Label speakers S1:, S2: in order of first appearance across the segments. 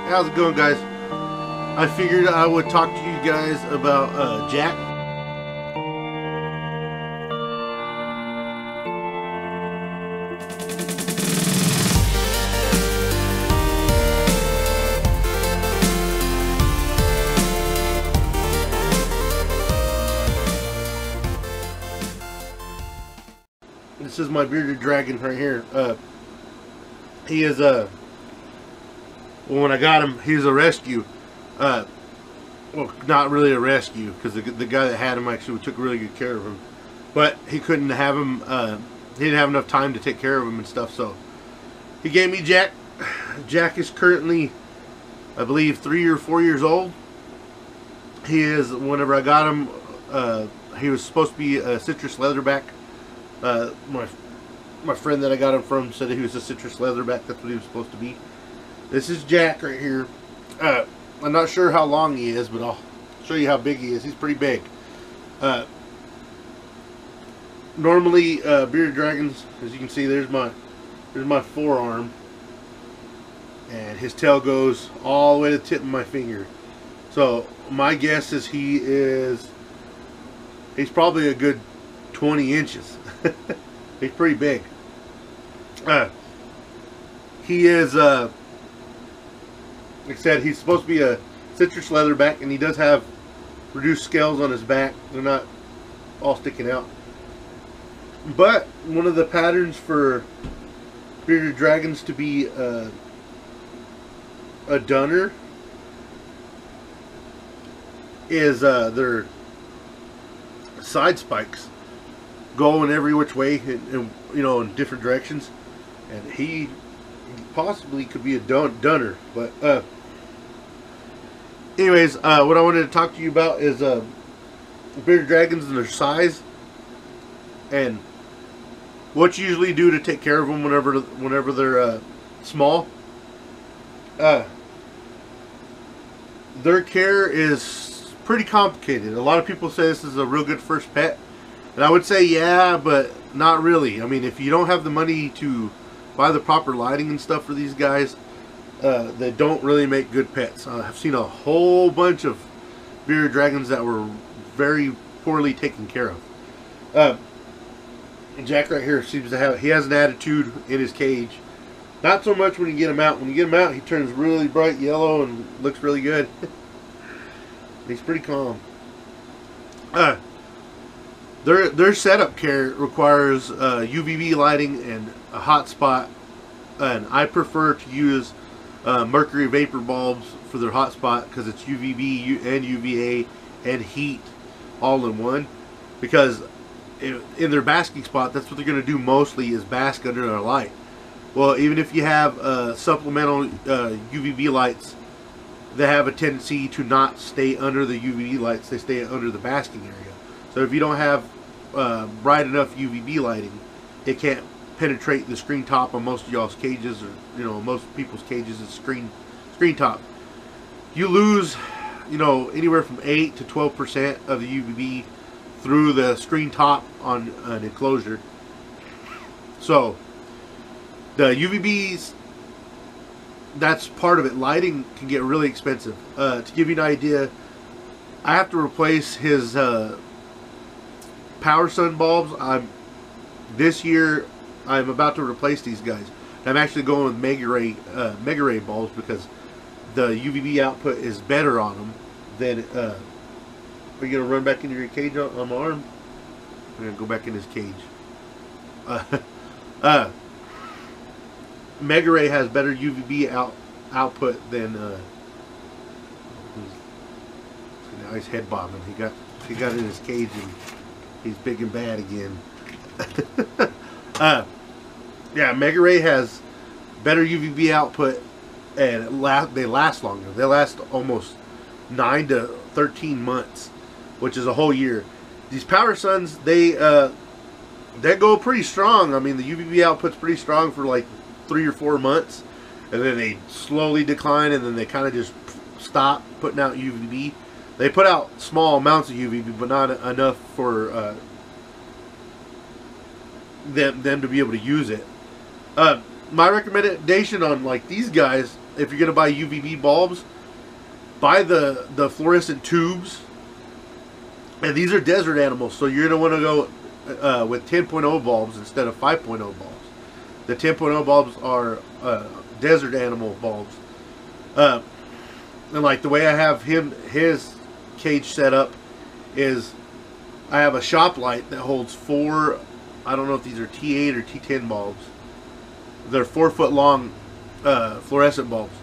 S1: How's it going, guys? I figured I would talk to you guys about Jack. This is my bearded dragon right here. He is well, when I got him, he's a rescue. Well, not really a rescue, because the guy that had him actually took really good care of him. But he couldn't have him, he didn't have enough time to take care of him and stuff, so he gave me Jack. Jack is currently, I believe, 3 or 4 years old. He is, whenever I got him, he was supposed to be a citrus leatherback. My friend that I got him from said he was a citrus leatherback. That's what he was supposed to be. This is Jack right here. I'm not sure how long he is, but I'll show you how big he is. He's pretty big. Normally, bearded dragons, as you can see, there's my forearm, and his tail goes all the way to the tip of my finger. So my guess is he's probably a good 20 inches. He's pretty big. He is, like I said, he's supposed to be a citrus leatherback, and he does have reduced scales on his back. They're not all sticking out. But one of the patterns for bearded dragons to be a dunner is their side spikes go in every which way, and you know, in different directions. And he possibly could be a dunner. But anyways, what I wanted to talk to you about is bearded dragons and their size, and what you usually do to take care of them whenever they're small. Their care is pretty complicated. A lot of people say this is a real good first pet, and I would say yeah, but not really. I mean, if you don't have the money to buy the proper lighting and stuff for these guys, they don't really make good pets. I've seen a whole bunch of bearded dragons that were very poorly taken care of. Jack right here seems to have, he has an attitude in his cage. Not so much when you get him out. When you get him out, he turns really bright yellow and looks really good. He's pretty calm. Their setup care requires UVB lighting and a hot spot, and I prefer to use mercury vapor bulbs for their hot spot, because it's UVB and UVA and heat all in one. Because in their basking spot, that's what they're going to do mostly, is bask under their light. Well, even if you have supplemental UVB lights, they have a tendency to not stay under the UVB lights. They stay under the basking area. So if you don't have bright enough UVB lighting, it can't penetrate the screen top on most of y'all's cages, or you know, most people's cages is screen top. You lose, you know, anywhere from 8 to 12% of the UVB through the screen top on an enclosure. So the UVBs, that's part of it. Lighting can get really expensive. To give you an idea, I have to replace his Power Sun bulbs. This year I'm about to replace these guys. I'm actually going with Mega Ray bulbs, because the UVB output is better on them than. Are you gonna run back into your cage on my arm? I'm gonna go back in his cage. Mega Ray has better UVB output than. Now he's head bobbing. He got in his cage and he's big and bad again. Yeah, Mega Ray has better UVB output, and they last longer. They last almost 9 to 13 months, which is a whole year. These Power Suns, they go pretty strong. I mean, the UVB output's pretty strong for like 3 or 4 months, and then they slowly decline, and then they kind of just stop putting out UVB. They put out small amounts of UVB, but not enough for them to be able to use it. My recommendation on like these guys if you're gonna buy UVB bulbs, buy the fluorescent tubes. And these are desert animals, so you're gonna want to go with 10.0 bulbs instead of 5.0 bulbs. The 10.0 bulbs are desert animal bulbs. And like the way I have his cage set up is I have a shop light that holds 4, I don't know if these are T8 or T10 bulbs. They're 4-foot long fluorescent bulbs.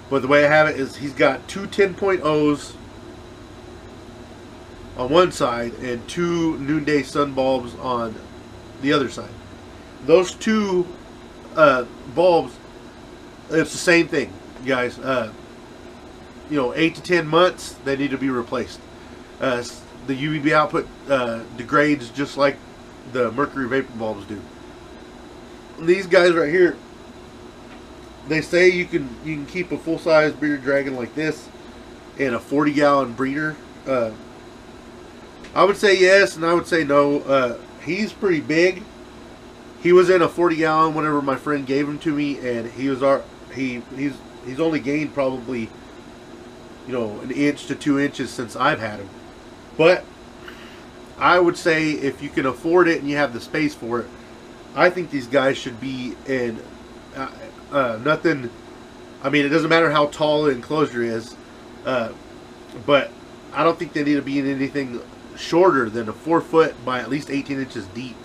S1: But the way I have it is he's got 2 10.0s on one side and 2 noonday sun bulbs on the other side. Those 2 bulbs, it's the same thing, guys. You know, 8 to 10 months, they need to be replaced. The UVB output degrades just like the mercury vapor bulbs do. These guys right here, they say you can keep a full-size bearded dragon like this in a 40-gallon breeder. I would say yes, and I would say no. He's pretty big. He was in a 40-gallon whenever my friend gave him to me, and he's only gained probably, you know, 1 inch to 2 inches since I've had him. But I would say if you can afford it and you have the space for it, I think these guys should be in nothing. I mean, it doesn't matter how tall the enclosure is, but I don't think they need to be in anything shorter than a 4-foot by at least 18 inches deep.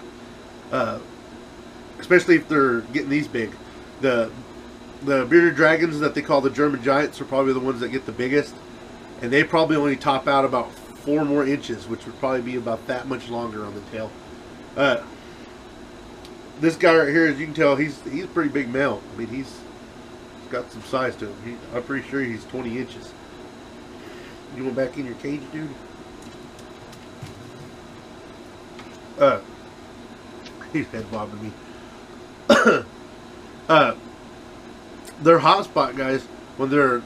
S1: Especially if they're getting these big. The bearded dragons that they call the German giants are probably the ones that get the biggest, and they probably only top out about 4 more inches, which would probably be about that much longer on the tail. This guy right here, as you can tell, he's a pretty big male. I mean, he's got some size to him. I'm pretty sure he's 20 inches. You want back in your cage, dude? He's head bobbing me. Their hotspot, guys, when they're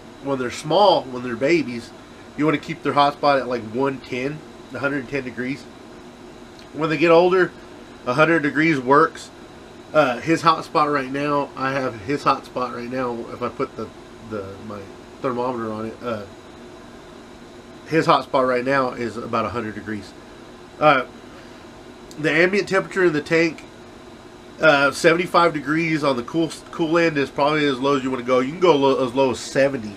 S1: small, when they're babies, you want to keep their hotspot at like 110 degrees. When they get older, 100 degrees works. His hotspot right now, I have his hotspot right now. If I put my thermometer on it, his hotspot right now is about 100 degrees. The ambient temperature in the tank, 75 degrees on the cool end is probably as low as you want to go. You can go as low as 70.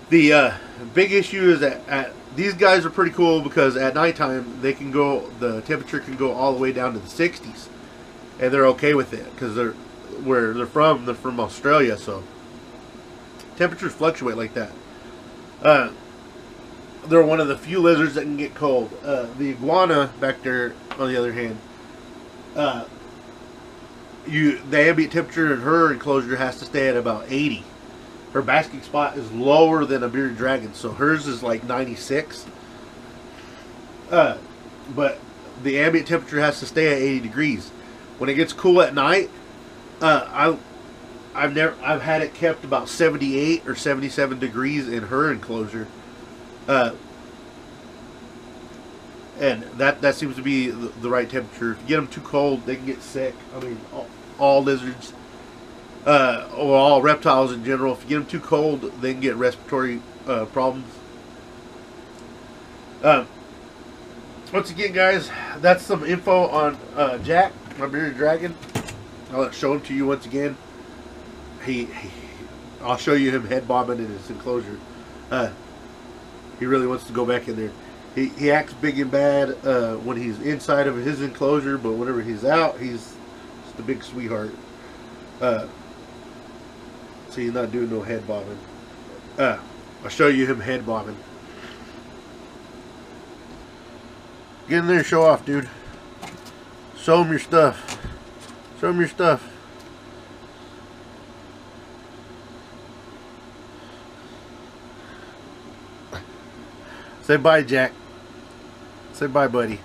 S1: The big issue is that these guys are pretty cool because at nighttime the temperature can go all the way down to the 60s, and they're okay with it because they're from Australia, so temperatures fluctuate like that. They're one of the few lizards that can get cold. The iguana back there, on the other hand, the ambient temperature in her enclosure has to stay at about 80. Her basking spot is lower than a bearded dragon, so hers is like 96. But the ambient temperature has to stay at 80 degrees. When it gets cool at night, I've had it kept about 78 or 77 degrees in her enclosure. And that seems to be the right temperature. If you get them too cold, they can get sick. I mean, all lizards, or all reptiles in general, if you get them too cold, they can get respiratory problems. Once again, guys, that's some info on Jack, my bearded dragon. I'll show him to you once again. I'll show you him head bobbing in his enclosure. He really wants to go back in there. He acts big and bad when he's inside of his enclosure, but whenever he's out, he's just a big sweetheart. So he's not doing no head bobbing. I'll show you him head bobbing. Get in there and show off, dude. Show him your stuff. Show him your stuff. Say bye, Jack. Say bye, buddy.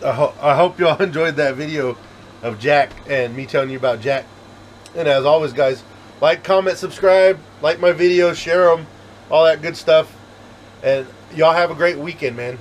S1: I hope y'all enjoyed that video of Jack and me telling you about Jack. And as always, guys, like, comment, subscribe, like my videos, share them, all that good stuff. And y'all have a great weekend, man.